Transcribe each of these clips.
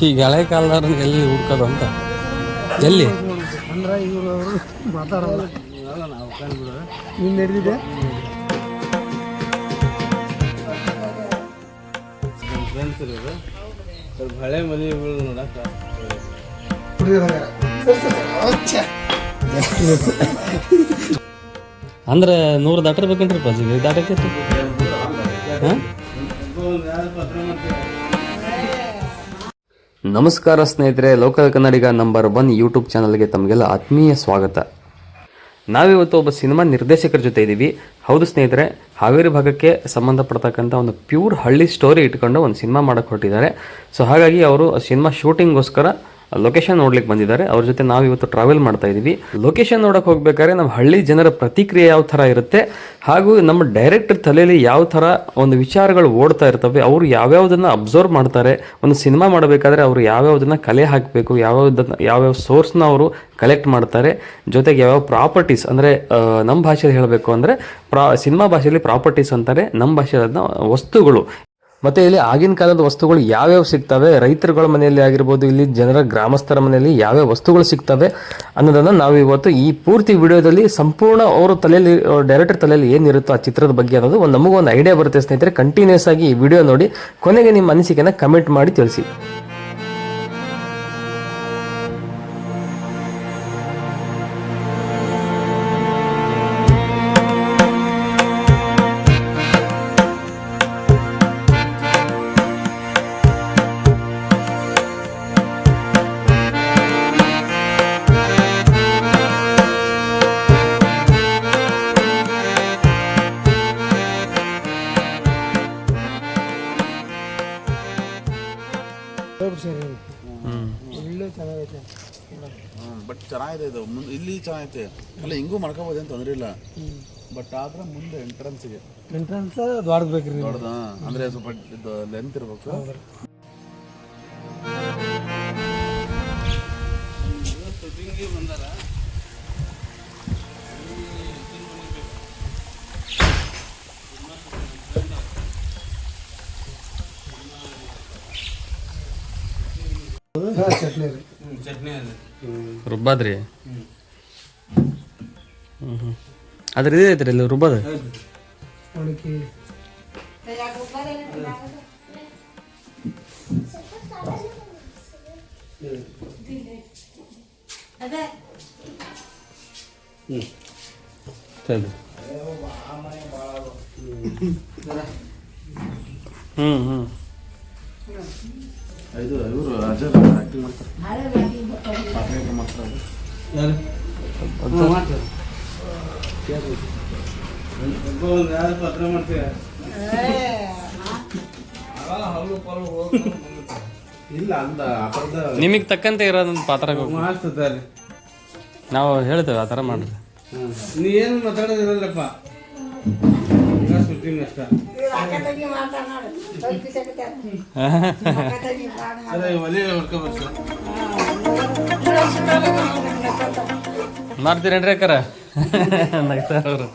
ಈಗ ಹಳೆ ಕಾಲದವ್ರನ್ನ ಎಲ್ಲಿ ಹುಡ್ಕೋದು ಅಂತ ಎಲ್ಲಿ ಅಂದ್ರೆ ಇವರು ಅವರು ಮಾತಾಡೋಲ್ಲ ನಾವು ಕಂಡು ನೀನು ನಡೆದಿದೆ ಫ್ರೆಂಡ್ಸ್ ಇರೋದು ಸ್ವಲ್ಪ ಹಳೆ ಮನೆಗಳು ನೋಡಕ್ಕೆ ಅಂದ್ರೆ 100 ದಾಟಿರ್ಬೇಕೇನ್ರಿ ಪಾಜಿಗೆ ದಾಟಕ್ಕೆ ಹಾಂ. ನಮಸ್ಕಾರ ಸ್ನೇಹಿತರೆ, ಲೋಕಲ್ ಕನ್ನಡಿಗ ನಂಬರ್ 1 ಯೂಟ್ಯೂಬ್ ಚಾನಲ್ಗೆ ತಮಗೆಲ್ಲ ಆತ್ಮೀಯ ಸ್ವಾಗತ. ನಾವಿವತ್ತು ಒಬ್ಬ ಸಿನಿಮಾ ನಿರ್ದೇಶಕರ ಜೊತೆ ಇದ್ದೀವಿ. ಹೌದು ಸ್ನೇಹಿತರೆ, ಹಾವೇರಿ ಭಾಗಕ್ಕೆ ಸಂಬಂಧಪಡ್ತಕ್ಕಂಥ ಒಂದು ಪ್ಯೂರ್ ಹಳ್ಳಿ ಸ್ಟೋರಿ ಇಟ್ಕೊಂಡು ಒಂದು ಸಿನಿಮಾ ಮಾಡೋಕ್ಕೆ ಹೊರಟಿದ್ದಾರೆ. ಸೊ ಹಾಗಾಗಿ ಅವರು ಸಿನಿಮಾ ಶೂಟಿಂಗ್ಗೋಸ್ಕರ ಲೊಕೇಶನ್ ನೋಡ್ಲಿಕ್ಕೆ ಬಂದಿದ್ದಾರೆ. ಅವ್ರ ಜೊತೆ ನಾವು ಇವತ್ತು ಟ್ರಾವೆಲ್ ಮಾಡ್ತಾ ಇದ್ದೀವಿ. ಲೊಕೇಶನ್ ನೋಡಕ್ಕೆ ಹೋಗ್ಬೇಕಾದ್ರೆ ನಮ್ಮ ಹಳ್ಳಿ ಜನರ ಪ್ರತಿಕ್ರಿಯೆ ಯಾವ ಥರ ಇರುತ್ತೆ, ಹಾಗೂ ನಮ್ಮ ಡೈರೆಕ್ಟರ್ ತಲೆಯಲ್ಲಿ ಯಾವ ಥರ ಒಂದು ವಿಚಾರಗಳು ಓಡ್ತಾ ಇರ್ತವೆ, ಅವರು ಯಾವ್ಯಾವುದನ್ನು ಅಬ್ಸರ್ವ್ ಮಾಡ್ತಾರೆ, ಒಂದು ಸಿನಿಮಾ ಮಾಡಬೇಕಾದ್ರೆ ಅವರು ಯಾವ್ಯಾವುದನ್ನು ಕಲೆ ಹಾಕಬೇಕು, ಯಾವ್ಯಾವ ಸೋರ್ಸ್ನ ಅವರು ಕಲೆಕ್ಟ್ ಮಾಡ್ತಾರೆ, ಜೊತೆಗೆ ಯಾವ್ಯಾವ ಪ್ರಾಪರ್ಟೀಸ್ ಅಂದರೆ ನಮ್ಮ ಭಾಷೆಯಲ್ಲಿ ಹೇಳಬೇಕು ಅಂದರೆ ಸಿನಿಮಾ ಭಾಷೆಯಲ್ಲಿ ಪ್ರಾಪರ್ಟೀಸ್ ಅಂತಾರೆ, ನಮ್ಮ ಭಾಷೆಯಲ್ಲಿ ವಸ್ತುಗಳು. ಮತ್ತು ಇಲ್ಲಿ ಆಗಿನ ಕಾಲದ ವಸ್ತುಗಳು ಯಾವ್ಯಾವ ಸಿಗ್ತವೆ, ರೈತರುಗಳ ಮನೆಯಲ್ಲಿ ಆಗಿರ್ಬೋದು, ಇಲ್ಲಿ ಜನರ ಗ್ರಾಮಸ್ಥರ ಮನೆಯಲ್ಲಿ ಯಾವ್ಯಾವ ವಸ್ತುಗಳು ಸಿಗ್ತವೆ ಅನ್ನೋದನ್ನು ನಾವು ಇವತ್ತು ಈ ಪೂರ್ತಿ ವಿಡಿಯೋದಲ್ಲಿ ಸಂಪೂರ್ಣ ಅವರು ತಲೆಯಲ್ಲಿ, ಡೈರೆಕ್ಟರ್ ತಲೆಯಲ್ಲಿ ಏನಿರುತ್ತೋ ಆ ಚಿತ್ರದ ಬಗ್ಗೆ ಅನ್ನೋದು ನಮಗೊಂದು ಐಡಿಯಾ ಬರುತ್ತೆ ಸ್ನೇಹಿತರೆ. ಕಂಟಿನ್ಯೂಸ್ ಆಗಿ ಈ ವಿಡಿಯೋ ನೋಡಿ, ಕೊನೆಗೆ ನಿಮ್ಮ ಅನಿಸಿಕೆನ ಕಮೆಂಟ್ ಮಾಡಿ ತಿಳಿಸಿ. ಬಟ್ ಚೆನ್ನಾಗಿದೆ ಇದು. ಮುಂದೆ ಇಲ್ಲಿ ಚೆನ್ನಾಗೈತೆ, ಅಲ್ಲ ಹಿಂಗೂ ಮಾಡ್ಕೋಬೋದು ಅಂತ ತೊಂದರೆ ಇಲ್ಲ. ಬಟ್ ಆದ್ರೆ ಮುಂದೆ ಎಂಟ್ರೆನ್ಸ್ಗೆ ದೊಡ್ಡದ ಅಂದ್ರೆ ಸ್ವಲ್ಪ ಇದು ಲೆಂತ್ ಇರ್ಬೇಕು. ರುಬ್ಬಾದ್ರಿ ಅದ್ರ ಇದೇ ಐತ್ರಿ ಇಲ್ಲಿ ರುಬ್ಬದ. ಇದು ಇವರು ಅಜರ್ ಆಕ್ಟಿಂಗ್ ಇಲ್ಲ ಅಂದ ನಿಮಗೆ ತಕ್ಕಂತೆ ಇರೋದೊಂದು ಪಾತ್ರ ನಾವು ಹೇಳ್ತೇವೆ ಆ ಥರ ಮಾಡ್ರಿ. ನೀ ಏನು ಮಾತಾಡೋದಿರಲ್ಲಪ್ಪ, ಶೂಟಿಂಗ್ ಅಷ್ಟ. ಮಾಡ್ತೀರೇನ್ರಿ ಅಕ್ಕಾರ ನಗ್ತಾರ ಅವರು.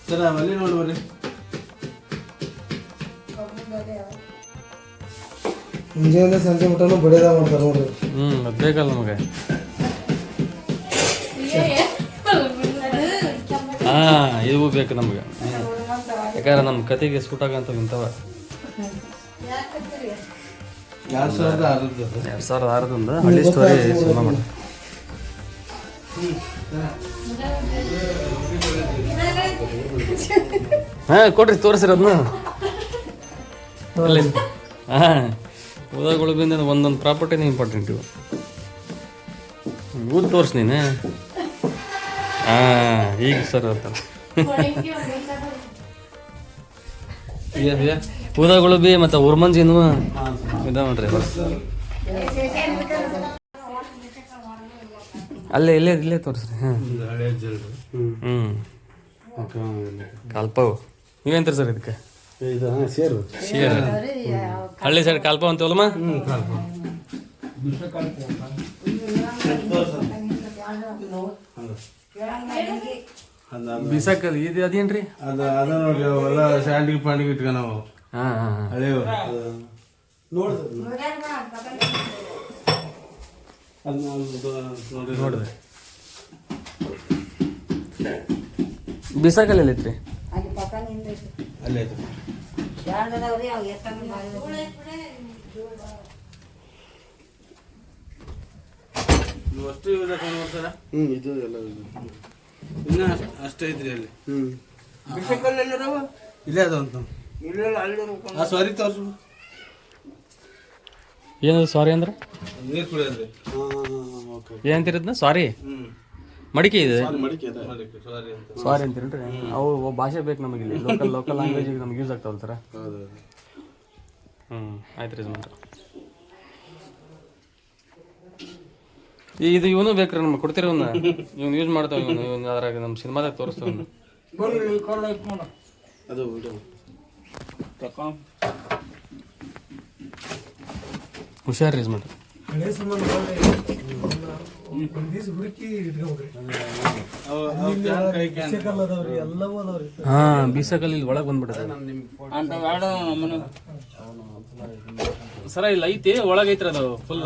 ಸರ ಮಲ್ಲಿ ನೋಡಿ ಬರ್ರಿ. ಮುಂಜಾನೆ ಸಂಜೆ ಮಟನು ಬಡಿಯೋದ ಮಾಡ್ತಾರೆ ನೋಡ್ರಿ. ಅದು ಬೇಕಲ್ಲ ನಮಗೆ. ಇವು ಬೇಕು ನಮ್ಗೆ, ಯಾಕಂದ್ರೆ ನಮ್ಮ ಕತೆಗೆ ಸೂಟ್ ಆಗಂತವ ಇಂಥವ. 2006 ಹಳ್ಳಿ ಸ್ಟೋರಿ ಸಿನಿಮಾ ಮಾಡಿ. ಕೊಡ್ರಿ ತೋರಿಸಿರೋದ್ನ. ಉದಾಗಳು ಬಂದ ಒಂದೊಂದು ಪ್ರಾಪರ್ಟಿನೇ ಇಂಪಾರ್ಟೆಂಟ್ ಇವು. ಊದು ತೋರಿಸ್ ನೀನು. ಈಗ ಸರ್ ಅಂತ ಪೂದಾಗಳು ಬಿ ಮತ್ತು ಉರ್ಮಂಜಿನೂ ಇದ ನೋಡ್ರಿ. ಇಲ್ಲೇ ತೋರಿಸ್ರಿ. ಕಾಲ್ಪವು ನೀವೇಂತೀರಿ ಸರ್ ಇದಕ್ಕೆ? ಶೇರು ಹಳ್ಳಿ ಸೈಡ್ ಕಾಲ್ಪ ಅಂತೀವಲ್ಲಮ್ಮ. ಬಿಸಾಕದು ಇದು ಅದೇನ್ರಿ? ಅದ ನೋಡ್ರಿ, ಅವೆಲ್ಲ ಸ್ಯಾಂಡಿಗೆ ಪಾಂಡಿಗೆ ಇಟ್ಕ ನಾವು ಹಾಂ ಹಾಂ ಹಳೆ ನೋಡಿದೆ ಬಿಸಾಕಲ್ಲಿ ಐತ್ರಿ ಅಲ್ಲೇ ಆಯ್ತು ಅಷ್ಟು ಇದು ಎಲ್ಲ ಇನ್ನ ಅಷ್ಟೇ ಐತ್ರಿ ಅಲ್ಲಿ ಇಲ್ಲೇ ಅದು ಅಂತ ಸಾರಿ ತೋರ್ಸು ಏನದು ಸಾರಿ ಅಂದ್ರೆ ನೀರು ಕುಡಿಯೋದ್ರಿ ಏನಂತಿರೋದ್ನ ಸಾರಿ ಮಡಿಕೆ ಇದೆ ಸಾರಿ ಅಂತ ಸಾರಿ ಅಂತೀರೇನ್ರಿ ಅವು ಭಾಷೆ ಬೇಕು ನಮಗೆ ಇಲ್ಲಿ ಲೋಕಲ್ ಲ್ಯಾಂಗ್ವೇಜ್ ನಮ್ಗೆ ಯೂಸ್ ಆಗ್ತಾವಲ್ಲ ಸರ ಹೌದು ಆಯ್ತು ರೀ ಯಜಮಾನ್ರ ಇದು ಇವನು ಬೇಕ್ರಿ ನಮ್ಗೆ ಕೊಡ್ತಿರೋನ್ನ ಇವ್ನು ಯೂಸ್ ಮಾಡ್ತಾವ ಇವನು ಅದ್ರಾಗ ನಮ್ಮ ಸಿನಿಮಾದಾಗ ತೋರಿಸ್ತಾವ ಅದು ವಿಡಿಯೋ ಹುಷಾರು ರೀ ಯಜಮಾನ್ರ ಹಳೆ ಸಂಬಂಧ ಹುಡುಕಿ ಇಟ್ಕೋಬೇಕ್ರಿ ಅದಾವ್ರಿ ಎಲ್ಲವೂ ಅದಾವ್ರಿ ಹಾಂ ಬೀಸಕಲ್ಲಿ ಇಲ್ಲಿ ಒಳಗೆ ಬಂದ್ಬಿಡುತ್ತೆ ಸರ ಇಲ್ಲಿ ಐತಿ ಒಳಗೆ ಐತ್ರಿ ಅದು ಫುಲ್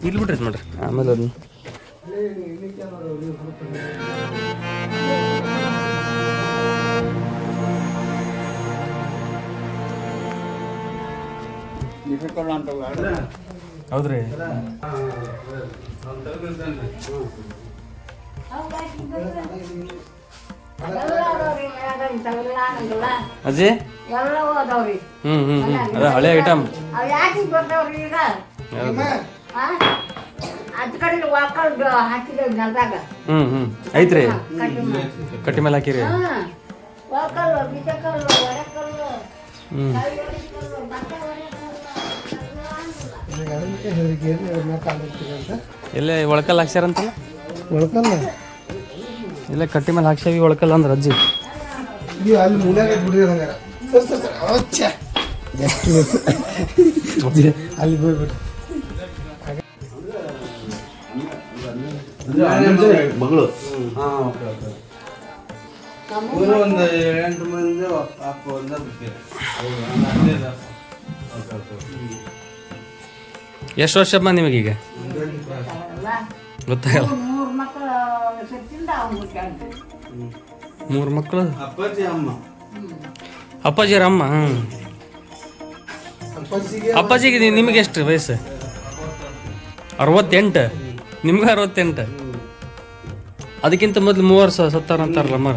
ಇಲ್ಲಿ ಬಿಡ್ರಿ ಯಜಮಾನ್ರಿ ಆಮೇಲೆ ಅದನ್ನ ಹೌದ್ರಿ ಅಜ್ಜಿ ಅದ ಹಳೆ ಐಟಮ್ ಐತ್ರಿ ಕಟ್ಟಿ ಮೇಲೆ ಹಾಕಿರಿ ಇಲ್ಲೇ ಒಳಕಲ್ ಹಾಕ್ಸ್ಯಾರಂತಲ್ಲ ಒಳ್ಕಲ್ಲ ಇಲ್ಲೇ ಕಟ್ಟಿ ಮೇಲೆ ಹಾಕ್ಸ್ಯಾವಿ ಒಳಕಲ್ಲ ಅಂದ್ರೆ ಅಜ್ಜಿ ನೀವು ಅಲ್ಲಿ ಮುನ್ಯಾಗ ಬಿಡಿದ್ರೆ ಹಂಗಾರ ಅಲ್ಲಿ ಹೋಗ್ಬಿಟ್ಟು ಮಗಳು ಒಂದು 8 ಮಂದಿ ಅಪ್ಪ ಒಂದ ಎಷ್ಟು ವರ್ಷಮ್ಮ ನಿಮಗೀಗ ಗೊತ್ತಾಗಲ್ಲ 3 ಮಕ್ಕಳು ಅಪ್ಪಾಜಿ ಅಮ್ಮ ಅಪ್ಪಾಜಿಯರ ಅಮ್ಮ ಅಪ್ಪಾಜಿಗೆ ನಿಮಗೆ ಎಷ್ಟು ವಯಸ್ಸು 68 ನಿಮ್ಗೆ 68 ಅದಕ್ಕಿಂತ ಮೊದಲು 3 ವರ್ಷ ಸತ್ತಾರ ಅಂತಾರಲ್ಲ ಅಮ್ಮ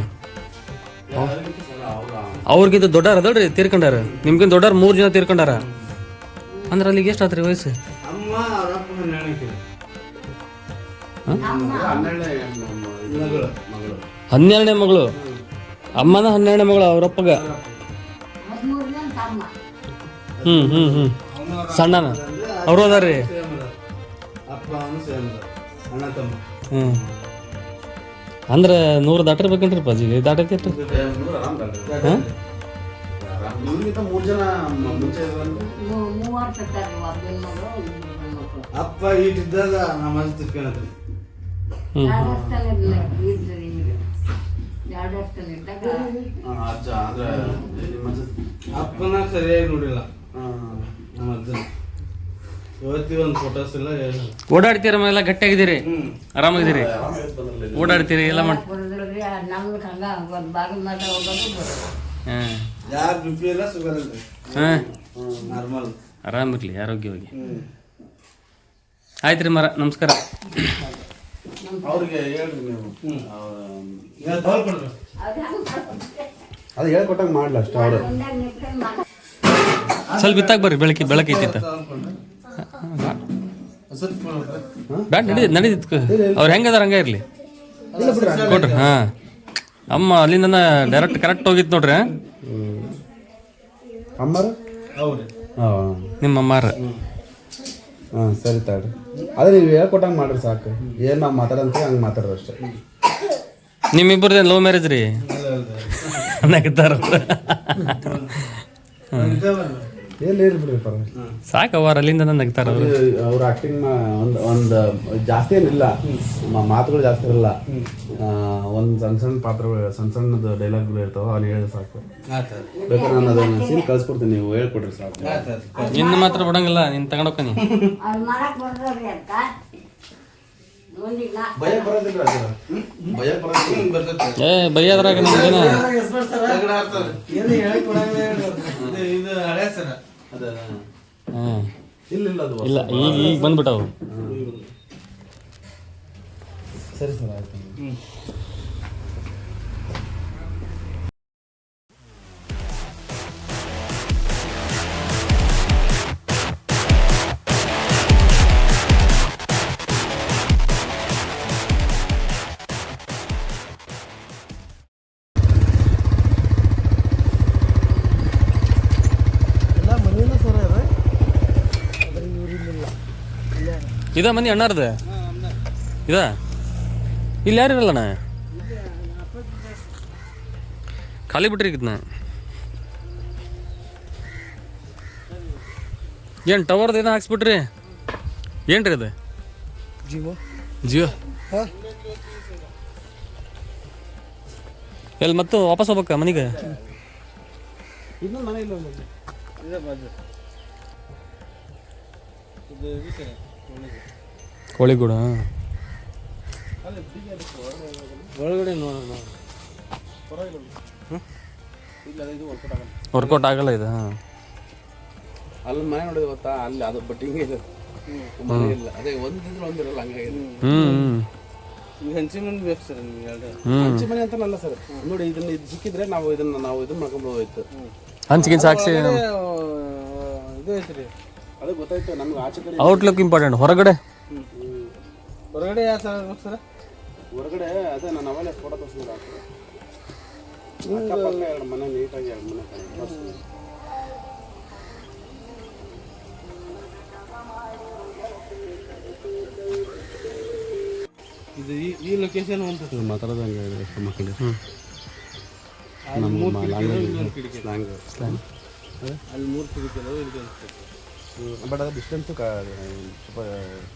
ಅವ್ರಿಗಿಂತ ದೊಡ್ಡಾರ ಅದಲ್ರಿ ತೀರ್ಕೊಂಡಾರ ನಿಮ್ಗಿಂತ ದೊಡ್ಡಾರ 3 ಜನ ತೀರ್ಕೊಂಡಾರ ಅಂದ್ರೆ ಅಲ್ಲಿಗೆ ಎಷ್ಟು ಆತ್ರಿ ವಯಸ್ಸು ಅಮ್ಮ ಅವರಪ್ಪ 12ನೇ ಮಗಳು ಅಮ್ಮನ 12ನೇ ಮಗಳು ಅವರಪ್ಪಗ ಸಣ್ಣನ ಅವರು ಅದಾರ್ರಿ ಅಪ್ಪ ಅವನು ಸೇಮ್ ಅಣ್ಣ ತಮ್ಮ ಅಂದ್ರೆ 100 ದಾಟಿರ್ಬೇಕನ್ರಿ ಪಾಜಿಗೆ ದಾಟೈತಿ ಹಾಂ 3 ಜನ ಮುಂಚೆ ಅಪ್ಪ ಈಟಿದ್ದಾಗ ನಮ್ಮ ಅಜ್ಜಿ ತಿರ್ಕೊಂಡ್ರಿ ಅಜ್ಜ ಅಂದ್ರೆ ಅಪ್ಪನ ಸರಿಯಾಗಿ ನೋಡಿಲ್ಲ ನಮ್ಮ ಅಜ್ಜನ ಇವತ್ತಿ ಒಂದು ಫೋಟೋಸ್ ಎಲ್ಲ ಓಡಾಡ್ತೀರ ಎಲ್ಲ ಗಟ್ಟಿಯಾಗಿದ್ದೀರಿ ಆರಾಮಾಗಿದ್ದೀರಿ ಓಡಾಡ್ತೀರಿ ಎಲ್ಲ ಮಾಡಿ ಯಾರು ಬಿ ಪಿ ಎಲ್ಲ ಶುಗರ್ ಇಲ್ಲ ಹಾಂ ನಾರ್ಮಲ್ ಆರಾಮಿರ್ಲಿ ಆರೋಗ್ಯವಾಗಿ ಆಯ್ತು ರೀ ನಮಸ್ಕಾರ ಅವ್ರಿಗೆ ಹೇಳ್ರಿ ನೀವು ಅದು ಹೇಳ್ಕೊಟ್ಟಂಗೆ ಮಾಡ್ಲ ಅಷ್ಟು ಅವರು ಸ್ವಲ್ಪ ಇತ್ತಾಗ ಬರ್ರಿ ಬೆಳಕೈತಿತ್ತ ಬ್ಯಾಡ ನಡೀತಿತ್ತು ಅವ್ರು ಹೆಂಗದಾರ ಹಂಗ ಇರ್ಲಿ ಕೊಡ್ರಿ ಹಾಂ ಅಮ್ಮ ಅಲ್ಲಿಂದ ಡೈರೆಕ್ಟ್ ಕರೆಕ್ಟ್ ಹೋಗಿತ್ತು ನೋಡ್ರಿ ಅಮ್ಮಾರು ನಿಮ್ಮ ಅಮ್ಮಾರ ಹಾಂ ಸರಿ ತಾಳ್ರಿ ಅದೇ ನೀವು ಹೇಳ್ಕೊಟ್ಟಂಗೆ ಮಾಡ್ರಿ ಸಾಕು ಏನು ನಾವು ಮಾತಾಡಂತ ಹಂಗೆ ಮಾತಾಡ್ರಿ ಅಷ್ಟೇ ನಿಮ್ಮಿಬ್ಬರದೇ ಲವ್ ಮ್ಯಾರೇಜ್ ರೀ ನಗ್ತಾರ ಎಲ್ಲಿ ಬಿಡ್ರಿ ಪರ ಸಾಕು ಅವರ ಅಲ್ಲಿಂದ ನಗ್ತಾರ ಅವರು. ಅವ್ರ ಆಕ್ಟಿಂಗ್ ಒಂದು ಜಾಸ್ತಿ ಏನಿಲ್ಲ, ಮಾತುಗಳು ಜಾಸ್ತಿ ಇರಲ್ಲ. ಒಂದು ಸಣ್ಣ ಸಣ್ಣ ಪಾತ್ರಗಳು, ಸಣ್ಣ ಸಣ್ಣದ ಡೈಲಾಗ್ಗಳು ಇರ್ತಾವ, ಅವ್ನು ಹೇಳಿದ್ರೆ ಸಾಕು. ಬೇಕಾದ್ರೆ ನಾನು ಅದನ್ನ ಸೀನ್ ಕಳ್ಸ್ಕೊಡ್ತೀನಿ, ನೀವು ಹೇಳ್ಕೊಡ್ರಿ ಸಾಕು. ಇನ್ನು ಮಾತ್ರ ಬಿಡಂಗಿಲ್ಲ, ನೀನು ತಗೊಂಡೋಗ್ತಾನೆ. ಭಯ ಬರೋದಿಲ್ಲ ಭಯ ಬರೋದಿಲ್ಲ. ಬೈಯದ್ರಾಗ ನಮ್ಗೇನ ಇಲ್ಲ ಅದು ಇಲ್ಲ, ಈಗ ಬಂದ್ಬಿಟ್ಟವು. ಸರಿ ಸರ್, ಆಯ್ತು. ಇದ ಮನಿ ಅಣ್ಣಾರ್ದ ಇದ ಇಲ್ಲಿ ಯಾರು ಇರಲ್ಲಣ್ಣ, ಖಾಲಿ ಬಿಟ್ರಿ ಇದನ್ನ. ಏನು ಟವರ್ದು ಏನೋ ಹಾಕ್ಸ್ಬಿಟ್ರಿ, ಏನ್ರಿ ಅದು? ಜಿಯೋ ಎಲ್ಲಿ ಮತ್ತು ವಾಪಸ್ ಹೋಗ್ಬೇಕ ಮನೆಗೆ? ಕೋಳಿಗೂಡ ಒಳಗಡೆ ವರ್ಕೌಟ್ ಆಗಲ್ಲ ಇದು. ಅಲ್ಲಿ ಮನೆ ನೋಡಿದ ಗೊತ್ತಾ, ಅಲ್ಲಿ ಅದು ಬಟ್ ಹಿಂಗೆ ಇದೆ, ಮನೆ ಇಲ್ಲ. ಅದೇ ಒಂದಿದ್ರೆ ಒಂದಿರಲ್ಲ, ಹಂಗಾಗಿದೆ. ಹಂಚಿ ಮನೆ ಬೇಕು ಸರ್ ನಿಮ್ಗೆ? ಹಂಚಿ ಮನೆ ಅಂತನಲ್ಲ ಸರ್, ನೋಡಿ ಇದನ್ನ ಇದು ಸಿಕ್ಕಿದ್ರೆ ನಾವು ಇದನ್ನ ಮಾಡ್ಕೊಂಡ್ಬೋದಾಯ್ತು. ಹಂಚಿಗೆ ಸಾಕ್ಷಿ ಇದು ಐತ್ರಿ, ಅದು ಗೊತ್ತಾಯ್ತು ನಮ್ಗೆ. ಆಚೆ ಕಡೆ ಔಟ್ಲುಕ್ ಇಂಪಾರ್ಟೆಂಟ್. ಹೊರಗಡೆ ಹೊರಗಡೆ ಯಾವ ಸರ್ ಆಗ್ಬೇಕು ಸರ್? ಹೊರಗಡೆ ಅದೇ ನಾನು ಅವಾಗಲೇ ಫೋಟೋ ತೋರಿಸಿದ್ರೆ ಆಗ್ತದೆ. ಅಕ್ಕಪಕ್ಕ 2 ಮನೆ ನೀಟಾಗಿ 2 ಮನೆ ತೋರಿಸ್ತೀನಿ. ಇದು ಈ ಲೊಕೇಶನ್ ಅಂತ ಮಾತಾಡೋದಂಗೆ ಎಷ್ಟು ಮಕ್ಕಳು ಅಲ್ಲಿ 3 ಕಿಟಕಿ ಬಟ್ ಅದು ಡಿಸ್ಟೆನ್ಸು ಸ್ವಲ್ಪ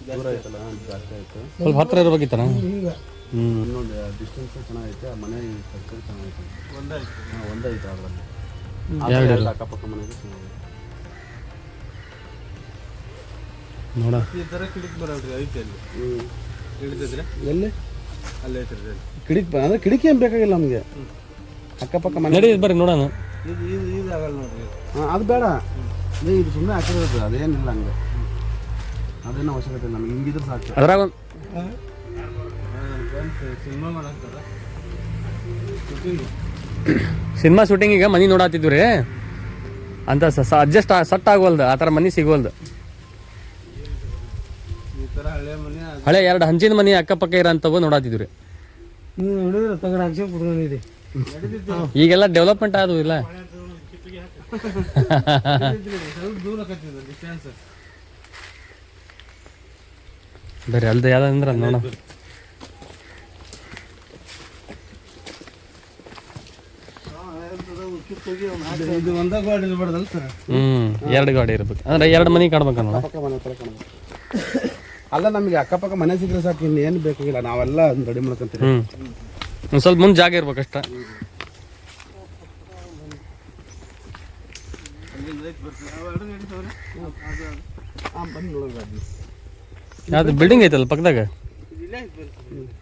ದೂರ ಐತಲ್ಲ, ಜಾಸ್ತಿ ಆಯಿತು. ಸ್ವಲ್ಪ ಹತ್ರ ಇರ್ಬೇಕಿತ್ತನ. ಇನ್ನೊಂದು ಡಿಸ್ಟೆನ್ಸ್ ಚೆನ್ನಾಗೈತೆ, ಆ ಮನೆ ಸರ್ಕಲ್ ಚೆನ್ನಾಗೈತೆ. ಒಂದೈತೆ ಅದರಲ್ಲಿ ಅಕ್ಕಪಕ್ಕ ಮನೆಗೆ ನೋಡ. ಈ ಥರ ಕಿಟಕಿ ಬರಲ್ರಿ, ಐತೆ ಅಲ್ಲಿ ಹಿಡಿದಿದ್ರೆ ಎಲ್ಲಿ ಅಲ್ಲಿ ಐತ್ರಿ ಕಿಟಕಿ. ಅಂದರೆ ಕಿಟಕಿ ಏನು ಬೇಕಾಗಿಲ್ಲ ನಮಗೆ, ಅಕ್ಕಪಕ್ಕ ಮನೆ. ನಡಿ ಬರ್ರಿ ನೋಡೋಣ. ಇದು ಆಗಲ್ಲ ನೋಡ್ರಿ. ಅದು ಬೇಡ, ಇದು ಸುಮ್ಮನೆ ಹಾಕಿರೋದು, ಅದೇನಿಲ್ಲ ಹಂಗೆ, ಅದೇನೋ ಅವಶ್ಯಕತೆ ಇಲ್ಲ ನಮ್ಗೆ. ಹಿಂಗಿದ್ರೆ ಸಾಕು. ಅದ್ರಾಗ ಸಿನಿಮಾ ಮಾಡಾಕ್ತಾರ, ಸಿನಿಮಾ ಶೂಟಿಂಗಿಗೆ ಮನೆ ನೋಡಾತಿದ್ವಿ ರೀ ಅಂತ. ಅಡ್ಜಸ್ಟ್ ಸಟ್ ಆಗವಲ್ದು, ಆ ಥರ ಮನೆ ಸಿಗೋಲ್ದು. ಈ ಥರ ಹಳೆ ಮನೆ ಹಳೆ 2 ಹಂಚಿನ ಮನೆ ಅಕ್ಕಪಕ್ಕ ಇರೋಂಥವು ನೋಡಾತಿದ್ವಿ ರೀ. ನೀವು ನೋಡಿದ್ರೆ ತಗಡ ಹಾಕ್ಸಿ ಕುತ್ಕೊಂಡಿದೆ. ಈಗೆಲ್ಲ ಡೆವಲಪ್ಮೆಂಟ್ ಆದವು ಇಲ್ಲ. ಸ್ವಲ್ಪ ದೂರ ಕಟ್ಟಿದೆ ಡಿಸ್ಟೆನ್ಸ್. ಬೇರೆ ಅಲ್ದ ಯಾವ್ದಂದ್ರೆ ನೋಡ. ಇದು ಒಂದ ಗಾಡಿ ಇರ್ಬಾರ್ದಲ್ಲ ಸರ್? 2 ಗಾಡಿ ಇರ್ಬೇಕು, ಅಂದ್ರೆ 2 ಮನೆ ಕಾಡ್ಬೇಕ ನೋಡ. ಅಕ್ಕಪಕ್ಕ ಮನೆ ಥರ ಕಾಣಬೇಕು. ಅಲ್ಲ, ನಮಗೆ ಅಕ್ಕಪಕ್ಕ ಮನೆ ಸಿಕ್ಕರೆ ಸಾಕು, ಇನ್ನೇನು ಬೇಕಾಗಿಲ್ಲ. ನಾವೆಲ್ಲ ರೆಡಿ ಮಾಡ್ಕೊಂತೀವಿ. ಒಂದು ಸ್ವಲ್ಪ ಮುಂದೆ ಜಾಗ ಇರ್ಬೇಕಷ್ಟ. ಯಾವ್ದು ಬಿಲ್ಡಿಂಗ್ ಐತಲ್ಲ ಪಕ್ಕದಾಗ?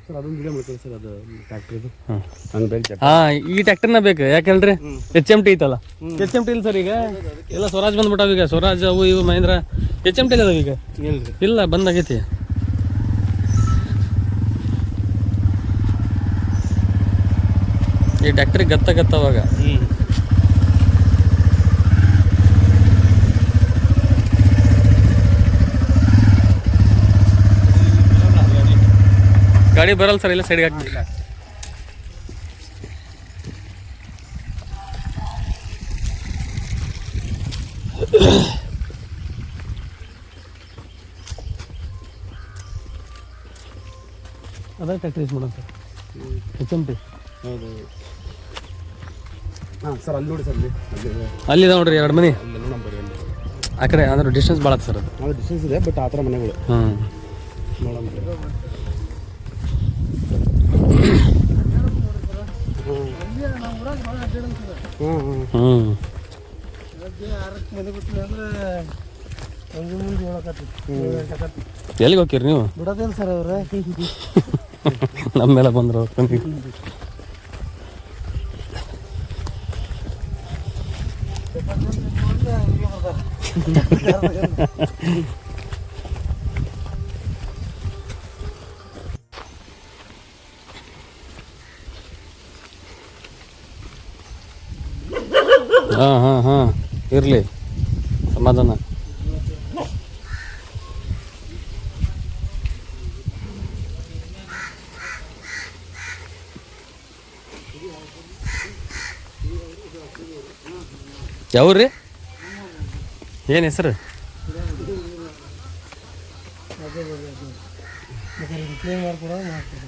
ಸರ್ ಅದೊಂದು ವಿಡಿಯೋ ಮಾಡ್ಕೊಳ್ಳಿ ಸರ್, ಅದು ಟ್ಯಾಕ್ಟ್ರಿದು. ನಂಗೆ ಬೇಕು. ಈ ಟ್ರ್ಯಾಕ್ಟರ್ನ ಬೇಕು, ಯಾಕೆ ಹೇಳ್ರಿ? HMT ಐತಲ್ಲ. HMT ಇಲ್ಲ ಸರ್ ಈಗ, ಎಲ್ಲ ಸ್ವರಾಜ್ ಬಂದ್ಬಿಟ್ಟಾವ. ಈಗ ಸ್ವರಾಜ್ ಅವು ಇವು ಮಹೇಂದ್ರ HMT ಅದಾವ ಈಗ. ಇಲ್ಲ, ಬಂದಾಗೈತಿ. ಈ ಟ್ರ್ಯಾಕ್ಟ್ರಿಗೆ ಗತ್ತವಾಗ ಗಾಡಿ ಬರಲ್ಲ ಸರ್, ಇಲ್ಲ ಸೈಡ್ಗೆ ಹಾಕ್ತೀವಿ. ಅದೇ ಟ್ರ್ಯಾಕ್ಟರ್ ಯೂಸ್ ಮಾಡೋಣ ಸರ್, HMT. ಹೌದು. ಹಾಂ ಸರ್, ಅಲ್ಲಿ ನೋಡಿ ಸರ್, ಅಲ್ಲಿ ಅಲ್ಲಿದೆ ನೋಡ್ರಿ 2 ಮನೆ. ಅಲ್ಲಿ ನೋಡೋಣ ಬರ್ರಿ ಅಲ್ಲಿ. ಆ ಕಡೆ ಅಂದ್ರೆ ಡಿಸ್ಟೆನ್ಸ್ ಭಾಳ ಸರ್ ಅದು. ಅದು ಡಿಸ್ಟೆನ್ಸ್ ಇದೆ, ಬಟ್ ಆ ಥರ ಮನೆಗಳು ಹ್ಞೂ ನೋಡೋಣ. ಹ್ಞೂ ಎಲ್ಲಿಗೆ ಹೋಗ್ತೀರಿ ನೀವು? ಬಿಡೋದಿಲ್ಲ ಸರ್ ಅವ್ರೆ. ನಮ್ಮ ಮೇಲೆ ಬಂದರು ಹಾಂ ಹಾಂ ಹಾಂ ಇರಲಿ ಸಮಾಧಾನ. ಯಾವ್ರಿ ಏನು ಹೆಸರು? ಕ್ಲೀನ್ ಮಾಡ್ಕೊಡೋ ಮಾಡ್ಕೊಡೋ.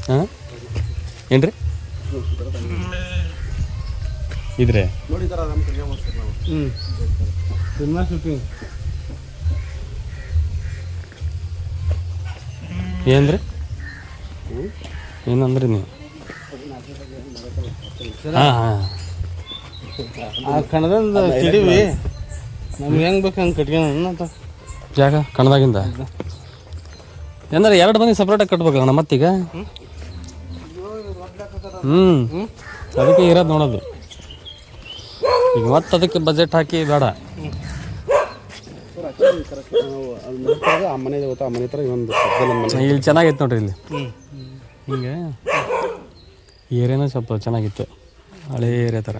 ಹಾಂ ಏನು ರೀ ಇದ್ರೆ ನೋಡಿ ಥರ ನಮ್ಮ ಕಡೆ ಮಾಡ್ತೀವಿ ನಾವು. ಸಿನಿಮಾ ಶೂಟಿಂಗ್ ಏನಂದ್ರಿ? ಏನಂದ್ರಿ ನೀವು? ಹಾಂ ಹಾಂ ಆ ಕಣದಿಂದ ಕಿಡಿವಿ ನಮ್ಗೆ ಹೆಂಗೆ ಬೇಕು ಹಂಗೆ ಕಟ್ಕೊಂಡು ಜಾಗ ಕಣದಾಗಿಂದ ಅಂದ್ರೆ 2 ಮಂದಿ ಸಪ್ರೇಟಾಗಿ ಕಟ್ಬೇಕಣ್ಣ ಮತ್ತೀಗ. ಅದಕ್ಕೆ ಇರೋದು ನೋಡೋದು ಈಗ ಮತ್ತೆ ಅದಕ್ಕೆ ಬಜೆಟ್ ಹಾಕಿ ಬೇಡ. ಆ ಮನೆ ಗೊತ್ತಾ, ಆ ಮನೆ ಥರ ಇನ್ನೊಂದು ಪಕ್ಕದಲ್ಲಿ ಒಂದು ಮನೆ. ಇಲ್ಲಿ ಚೆನ್ನಾಗಿತ್ತು ನೋಡ್ರಿ. ಇಲ್ಲಿ ಹಿಂಗೆ ಏರಿಯಾನೂ ಸ್ವಲ್ಪ ಚೆನ್ನಾಗಿತ್ತು, ಹಳೇ ಏರಿಯಾ ಥರ.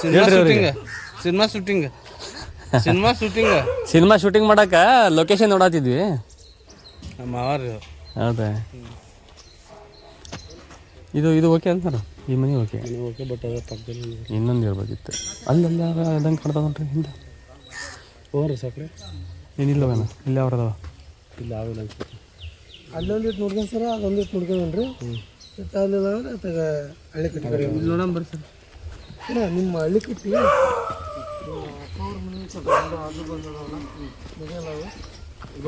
ಸಿನಿಮಾ ಶೂಟಿಂಗ್ ಸಿನಿಮಾ ಶೂಟಿಂಗ್ ಮಾಡಕ್ಕೆ ಲೊಕೇಶನ್ ನೋಡತ್ತಿದ್ವಿ. ನಮ್ಮ ಮಾವಾರ. ಹೌದಾ? ಇದು ಓಕೆ ಅಂತಾರ, ಈ ಮನೆ ಓಕೆ. ಓಕೆ, ಬಟ್ ಅದು ಪಕ್ಕದಲ್ಲಿ ಇನ್ನೊಂದು ಹೇಳ್ಬೇಕಿತ್ತು. ಅಲ್ಲೆಲ್ಲ ಅದಂಗೆ ಕಾಣ್ತದ ನೋಡ್ರಿ ಹಿಂದೆ. ಹೋಗ್ರಿ ಸಾಕ್ರಿ. ಏನಿಲ್ಲವೇನ ಇಲ್ಲೇ ಅವ್ರದವ. ಇಲ್ಲ ಆವಿಲ್ಲ ಅನ್ಸುತ್ತೆ. ಅಲ್ಲೊಂದಿಟ್ಟು ನೋಡ್ಕೊಂಡು ಸರ ಅದೊಂದಿಟ್ಟು ನೋಡ್ಕೊಂಡ್ರಿ ಇಟ್ಟಾಗಲಿಲ್ಲ ಅಂದ್ರೆ ಅತ್ತಾಗ ಹಳ್ಳಿ ಕಟ್ಟಿ ಕಡೆ ಇಲ್ಲಿ ನೋಡೋಣ ಬರ್ರಿ ಸರ್. ಇಲ್ಲ ನಿಮ್ಮ ಹಳ್ಳಿ ಕಟ್ಟಿ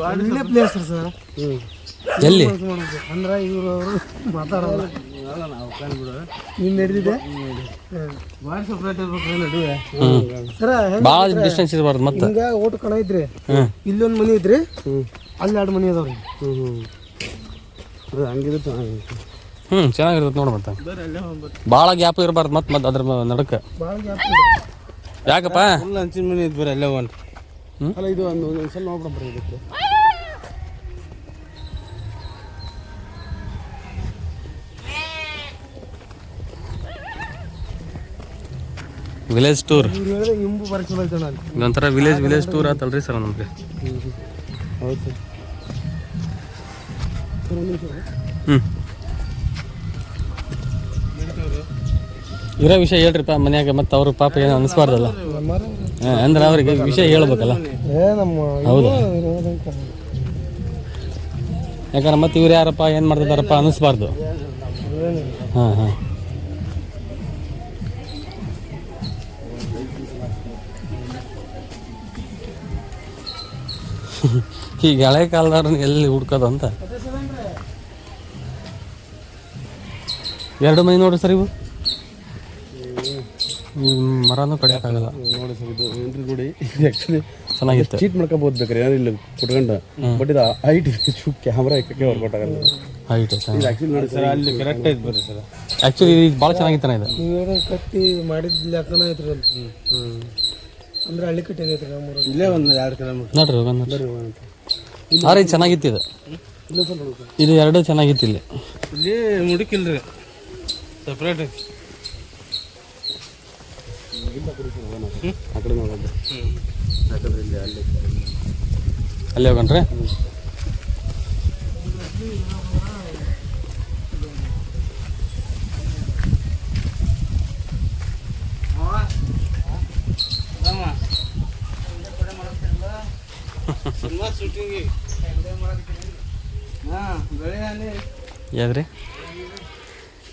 ಒಳ್ಳೆ ಪ್ಲೇಸ್ ರೀ ಸರ್. ಎಲ್ಲಿ ಅಂದ್ರೆ ಇವರು ಅವರು ಮಾತಾಡೋಲ್ಲ. ನಾವು ಕಂಡುಬಿಡು ನೀನು ನಡೆದಿದೆ ಭಾಳ ಸಪ್ರೇಟ್ ಇರ್ಬೇಕು ನಡುವೆ ಸರ. ಭಾಳ ಡಿಸ್ಟೆನ್ಸ್ ಇರಬಾರ್ದು. ಮತ್ತೆ ಹಿಂಗೆ ಓಟು ಕಣ ಇದ್ರಿ, ಇಲ್ಲೊಂದು ಮನೆ ಇದ್ರಿ, ಅಲ್ಲಿ 2 ಮನೆ ಅದಾವ್ರಿ. ಅದು ಹಂಗಿದ್ರೆ ಚೆನ್ನಾಗಿರುತ್ತೆ. ಚೆನ್ನಾಗಿರ್ತದೆ ನೋಡಿ. ಮತ್ತೆ ಭಾಳ ಗ್ಯಾಪ್ ಇರಬಾರ್ದು. ಮತ್ತೆ ಅದ್ರ ನಡಕ್ಕೆ ಭಾಳ ಗ್ಯಾಪ್ ಯಾಕಪ್ಪ? ಫುಲ್ ಹಂಚಿನ ಮನೆ ಇದ್ ಬರ್ರಿ ಅಲ್ಲೇ ಒಂದು. ಅಲ್ಲ ಇದು ಒಂದು ಸಲ ನೋಡ್ಬಿಡಂಬ್ರಿ ಇದಕ್ಕೆ. ವಿಲೇಜ್ ಟೂರ್ ಹೇಳಿದ್ರೆ ಇಂಬು ಬರ ಚಲೋ ಐತೆ ಅಲ್ಲಿ. ಇದೊಂಥರ ವಿಲೇಜ್ ಟೂರ್ ಆತಲ್ರಿ ಸರ್ ನಮಗೆ. ಹೌದು ಸರ್. ಇರೋ ವಿಷಯ ಹೇಳ್ರಿಪ್ಪ ಮನ್ಯಾಗ. ಮತ್ತೆ ಅವ್ರ ಪಾಪ ಏನು ಅನಿಸ್ಬಾರ್ದಲ್ಲ. ಅಂದ್ರೆ ಅವ್ರಿಗೆ ವಿಷಯ ಹೇಳ್ಬೇಕಲ್ಲ. ಹೌದು, ಯಾಕಂದ್ರೆ ಮತ್ತೆ ಇವ್ರು ಯಾರಪ್ಪ ಏನು ಮಾಡ್ತಿದ್ದಾರಪ್ಪ ಅನಿಸ್ಬಾರ್ದು. ಹಾಂ ಹಾಂ ಈಗ ಹಳೆ ಕಾಲದವ್ರನ್ನ ಎಲ್ಲಿ ಹುಡ್ಕೋದು ಅಂತ. 2 ಮನೆ ನೋಡ್ರಿ ಸರ್. ಇವು ಈ ಮರನೂ ಕಡಿಯೋಕ್ಕಾಗಲ್ಲ ನೋಡಿ ಸರ್. ಇದು ಎಂಟ್ರಿ ಗುಡಿ ಆ್ಯಕ್ಚುಲಿ ಚೆನ್ನಾಗಿತ್ತು. ಚೀಟ್ ಮಾಡ್ಕೋಬೋದು ಬೇಕಾರೆ ಯಾರು ಇಲ್ಲ ಕುಟ್ಕೊಂಡು. ಬಟ್ ಇದು ಹೈಟ್ ಕ್ಯಾಮ್ರಾ ಇಕ್ಕಕ್ಕೆ ಹೊರ್ಕೊಟ್ಟಾಗಲ್ಲ. ಹೈಟ್ ಇದು ಆ್ಯಕ್ಚುಲಿ ನೋಡಿ ಸರ್, ಅಲ್ಲಿ ಕರೆಕ್ಟ್ ಐತೆ ಬರ್ರಿ ಸರ್. ಆ್ಯಕ್ಚುಲಿ ಇದು ಭಾಳ ಚೆನ್ನಾಗಿತ್ತು ಇದು. ನೀವೇನೋ ಕಟ್ಟಿ ಮಾಡಿದ ಲೆಕ್ಕನ ಐತ್ರಿ ಅಲ್ಲಿ. ಅಂದ್ರೆ ಹಳ್ಳಿ ಕಟ್ಟಿ ಐತ್ರಿ ನಮ್ಮೂರ. ಇಲ್ಲೇ ಒಂದು 2 ಕಿಲೋಮೀಟರ್ ನೋಡ್ರಿ. ಆದ್ರೆ ಇದು ಚೆನ್ನಾಗಿತ್ತು. ಇದು 2 ಚೆನ್ನಾಗಿತ್ತು. ಇಲ್ಲಿ ಮುಡುಕಿಲ್ರಿ ಸಪ್ರೇಟ್ ಐತಿ. ಆ ಕಡೆ ನೋಡೋದು. ಯಾಕಂದ್ರೆ ಇಲ್ಲಿ ಅಲ್ಲಿ ಹೋಗಣ್ರಿ. ಯಾವ್ದ್ರಿ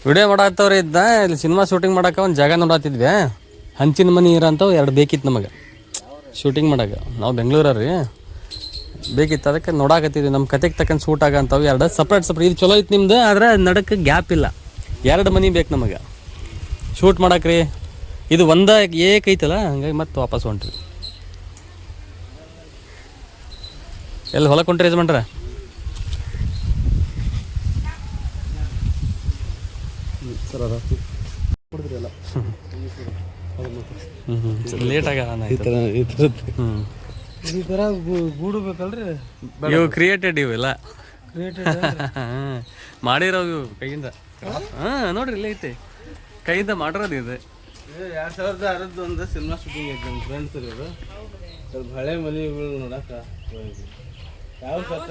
ವಿಡಿಯೋ ಮಾಡಾಕ್ತವ್ರಿ ಇದ್ದ ಇಲ್ಲಿ ಸಿನಿಮಾ ಶೂಟಿಂಗ್ ಮಾಡಕ್ಕೆ ಒಂದು ಜಾಗ ನೋಡತ್ತಿದ್ವಿ ಹಂಚಿನ ಮನೆ ಇರೋಂಥವು 2 ಬೇಕಿತ್ತು ನಮಗೆ ಶೂಟಿಂಗ್ ಮಾಡಕ್ಕೆ ನಾವು ಬೆಂಗಳೂರಲ್ಲಿ ಬೇಕಿತ್ತು ಅದಕ್ಕೆ ನೋಡಾಕತ್ತಿದ್ವಿ ನಮ್ಮ ಕತೆಗೆ ತಕ್ಕಂಗೆ ಶೂಟ್ ಆಗಂಥವು 2 ಸಪ್ರೇಟ್ ಇದು ಚಲೋ ಐತೆ ನಿಮ್ದು ಆದರೆ ನಡಕ್ಕೆ ಗ್ಯಾಪ್ ಇಲ್ಲ 2 ಮನೆ ಬೇಕು ನಮಗೆ ಶೂಟ್ ಮಾಡಕ್ರಿ ಇದು ಒಂದ ಏಕೈತಲ್ಲ ಹಂಗಾಗಿ ಮತ್ತೆ ವಾಪಸ್ ಹೊಂಟ್ರಿ ಎಲ್ಲಿ ಹೊಲಕ್ಕೆ ಹೊಂಟ್ರಿ ಯಜಮಾನ್ರ ಸರ್ ಅದ ಕೊಡ್ತೀರಲ್ಲ ಲೇಟಾಗ ಈ ಥರದ್ದು ಈ ಥರ ಗೂಡು ಬೇಕಲ್ರಿ ಇವು ಕ್ರಿಯೇಟೆಡ್ ಇವು ಎಲ್ಲ ಕ್ರಿಯೇಟೆಡ್ ಮಾಡಿರೋ ಇವು ಕೈಯಿಂದ ಹಾಂ ನೋಡ್ರಿ ಇಲ್ಲೇ ಐತೆ ಕೈಯಿಂದ ಮಾಡಿರೋದು ಇದು 2006 ಒಂದು ಸಿನಿಮಾ ಶೂಟಿಂಗ್ ಐತೆ ನಮ್ಮ ಫ್ರೆಂಡ್ಸ್ ಇವರು ಸ್ವಲ್ಪ ಹಳೆ ಮನೆಗಳು ನೋಡಕ್ಕೆ ಯಾವ ಸತ್ತ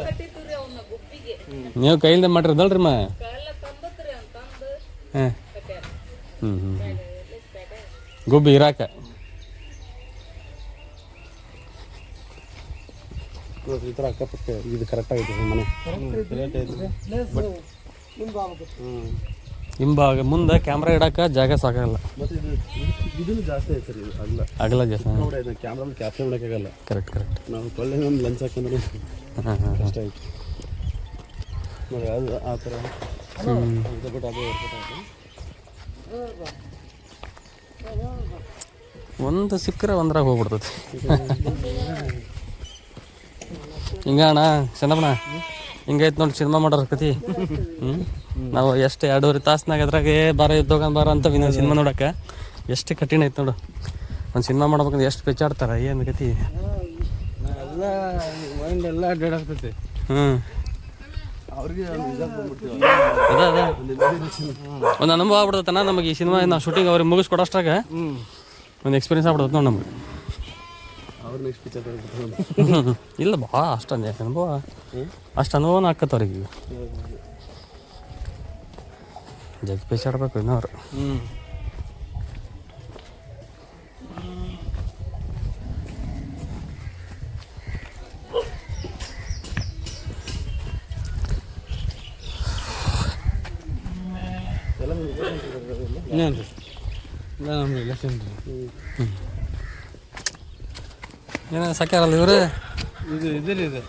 ನೀವು ಕೈಯಿಂದ ಮಾಡಿರೋದಲ್ರಿ ಮಾ ಹಾಂ ಗುಬ್ಬಿ ಇರಾಕ ಈ ಥರ ಅಕ್ಕಪಕ್ಕ ಇದು ಕರೆಕ್ಟ್ ಆಗೈತೆ ಮನೆ ಹಿಂಭಾಗ ಮುಂದೆ ಕ್ಯಾಮ್ರಾ ಇಡಕ್ಕೆ ಜಾಗ ಸಾಕಾಗಲ್ಲ ಮತ್ತು ಇದನ್ನು ಜಾಸ್ತಿ ಐತೆ ಸರ್ ಇದು ಅಲ್ಲ ಆಗಲ್ಲ ಜಾಸ್ತಿ ನೋಡಿ ಇದು ಕ್ಯಾಮ್ರಲ್ಲಿ ಕ್ಯಾಪ್ಚರ್ ಮಾಡೋಕ್ಕಾಗಲ್ಲ ಕರೆಕ್ಟ್ ನಾವು ಕೊಳ್ಳೆ ಒಂದು ಲಂಚ್ ಹಾಕಂದ್ರೆ ಕಷ್ಟ ಆಯ್ತು ನೋಡಿ ಅದು ಆ ಥರ ಇದು ಬಿಟ್ಟು ಅದು ಒಂದು ಸಿಕ್ಕರೆ ಒಂದ್ರಾಗ ಹೋಗ್ಬಿಡ್ತೈತಿ ಹಿಂಗ ಅಣ್ಣ ಚಂದಮ್ಮಣ್ಣ ಹಿಂಗೈತೆ ನೋಡಿ ಸಿನಿಮಾ ಮಾಡೋರ ಕತಿ ನಾವು ಎಷ್ಟು 2.5 ತಾಸ್ನಾಗ ಅದ್ರಾಗೆ ಬಾರ ಇದ್ದೋಗ ಬಾರ ಅಂತ ಇನ್ನೊಂದು ಸಿನಿಮಾ ನೋಡಕ್ಕೆ ಎಷ್ಟು ಕಠಿಣ ಐತೆ ನೋಡು ಒಂದು ಸಿನಿಮಾ ಮಾಡ್ಬೇಕಂದ್ರೆ ಎಷ್ಟು ಪೆಚ್ಚಾಡ್ತಾರೆ ಏನು ಕತಿ ಎಲ್ಲ ಮೈಂಡ್ ಎಲ್ಲ ಅಡ್ಡಾಡ್ತೈತೆ ಅವ್ರಿಗೆ ಅದ ಅದ ಒಂದು ಅನುಭವ ಆಗ್ಬಿಡ್ತೈತಣ್ಣ ನಮಗೆ ಈ ಸಿನಿಮಾ ನಾವು ಶೂಟಿಂಗ್ ಅವ್ರಿಗೆ ಮುಗಿಸ್ಕೊಡೋಷ್ಟಾಗ ಒಂದು ಎಕ್ಸ್ಪೀರಿಯನ್ಸ್ ಆಗ್ಬಿಡ್ತೈತೆ ನೋಡಿ ನಮಗೆ ಅವ್ರ ನೆಕ್ಸ್ಟ್ ಪಿಕ್ಚರ್ ಇಲ್ಲ ಭಾಳ ಅಷ್ಟೊಂದು ಅನುಭವ ಅಷ್ಟು ಅನುಭವನ ಆಕತ್ತ ಅವ್ರಿಗೆ ಜಗ್ ಪೇಚಾಡ್ಬೇಕು ಇನ್ನೂ ಅವ್ರು ಇನ್ನೇನು ಇಲ್ಲ ನಮ್ಮ ರಿಲೇಷನ್ ಏನ ಸಾಕ್ಯಾರಲ್ಲ ಇವರು ಇದು ಇದರಿ ಇದೆ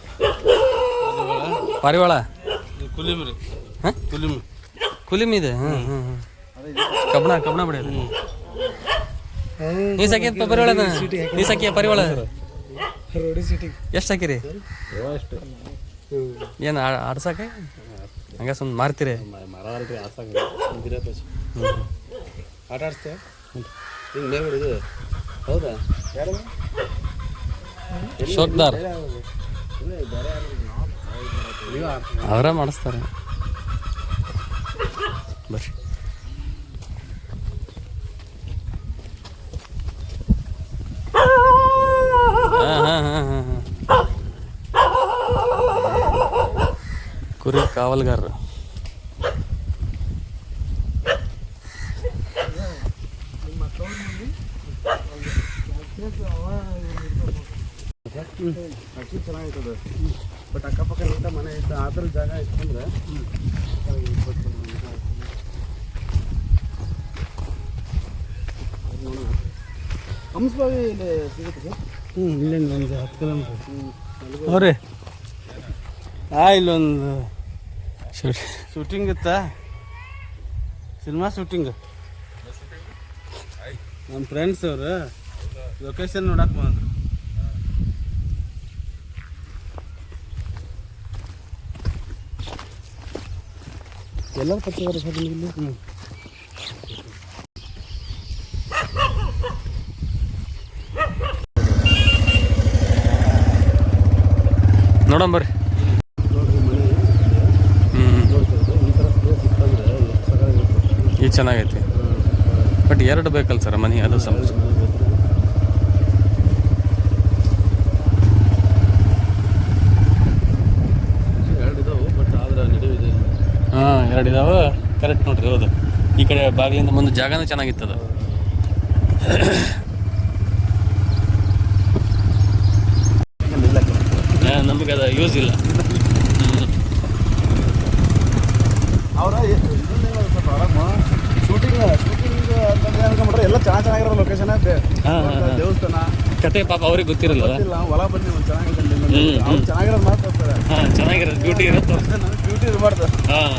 ಪಾರಿವಾಳ ಕುಲಿಮ್ ರೀ ಹಾಂ ಕುಲಿಮ್ ಕುಲಿಮ್ ಇದೆ ಕಬ್ಬಣ ಬಿಡಿ ನೀ ಸಾಕಿ ಪರಿವಾಳ ನೀ ಸಾಕಿಯ ಪರಿವಾಳ ರೋಡಿ ಸಿಟಿಗೆ ಎಷ್ಟು ಹಾಕಿರಿ ಅಷ್ಟು ಏನು ಆಡ್ಸಾಕೆ ಹಂಗೆ ಸುಮ್ಮನೆ ಮಾರ್ತೀರಿ ಮರ ಅಲ್ರಿ ಆಡ್ಸಂಗ ಆಟ ಆಡ್ಸ್ತೇವೆ ಹಿಂಗೆ ಮೇಲ್ಗಡೆ ಇದು ಹೌದಾ ಯಾರು ಶೋಕ್ದಾರ್ ಅವರ ಮಾಡಿಸ್ತಾರೆ ಬರ್ರಿ ಹಾಂ ಕುರಿ ಕಾವಲ್ಗಾರರು ಅಕ್ಕಿ ಚೆನ್ನಾಗಿರ್ತದೆ ಬಟ್ ಅಕ್ಕಪಕ್ಕ ಇಂಥ ಮನೆ ಇತ್ತು ಆ ಥರ ಜಾಗ ಇತ್ತು ಅಂದ್ರೆ ಹಂಸಬಾವಿ ಇಲ್ಲಿ ಸಿಗುತ್ತೆ ಸರ್ ಇಲ್ಲೇ ಒಂದು 10 ಕಿಲೋಮೀಟ್ರ್ ಅವ್ರಿ ಇಲ್ಲೊಂದು ಶೂಟಿಂಗ್ ಇತ್ತಾ ಸಿನಿಮಾ ಶೂಟಿಂಗ್ ನಮ್ಮ ಫ್ರೆಂಡ್ಸ್ ಅವರು ಲೊಕೇಶನ್ ನೋಡಕ್ಕೆ ಬಂದರು ಎಲ್ಲರೂ ಪತ್ತಿದ್ದಾರೆ ಸರ್ ಇಲ್ಲಿ ನೋಡೋಣ ಬರ್ರಿ ನೋಡ್ರಿ ಮನೆ ಈ ಥರ ಸ್ಪೇಸ್ ಇತ್ತಂದ್ರೆ ಎಷ್ಟು ಸಗಾಗಿರುತ್ತೆ ಇದು ಚೆನ್ನಾಗೈತಿ ಬಟ್ 2 ಬೇಕಲ್ಲ ಸರ್ ಮನೆ ಅದು ಸಮಸ್ಯೆ ಹಾಂ 2 ಇದಾವೆ ಕರೆಕ್ಟ್ ನೋಡ್ರಿ ಹೌದು ಈ ಕಡೆ ಬಾಗಿಲಿಂದ ಮುಂದೆ ಜಾಗನೂ ಚೆನ್ನಾಗಿತ್ತದ ನಮಗೆ ಅದು ಯೂಸ್ ಇಲ್ಲ. ಅವರ ಸ್ವಲ್ಪ ಆರಾಮ ಶೂಟಿಂಗ್ ಅಂತಂದ್ರೆ ಅನ್ಕೊಂಡ್ರೆ ಎಲ್ಲ ಚೆನ್ನಾಗಿರೋ ಲೊಕೇಶನ್ ದೇವಸ್ಥಾನ ಕತೆ ಪಾಪ ಅವ್ರಿಗೆ ಗೊತ್ತಿರಲ್ಲ. ಗೊತ್ತಿಲ್ಲ ಹೊಲ ಬಂದು ಒಂದು ಚೆನ್ನಾಗಿದೆ ಅವ್ರು ಚೆನ್ನಾಗಿರೋದು ಮಾತಾಡ್ತಾರೆ. ಚೆನ್ನಾಗಿರೋದು ಬ್ಯೂಟಿ ಇರುತ್ತೆ. ನನಗೆ ಬ್ಯೂಟಿ ಇರಬಾರ್ದು. ಹಾಂ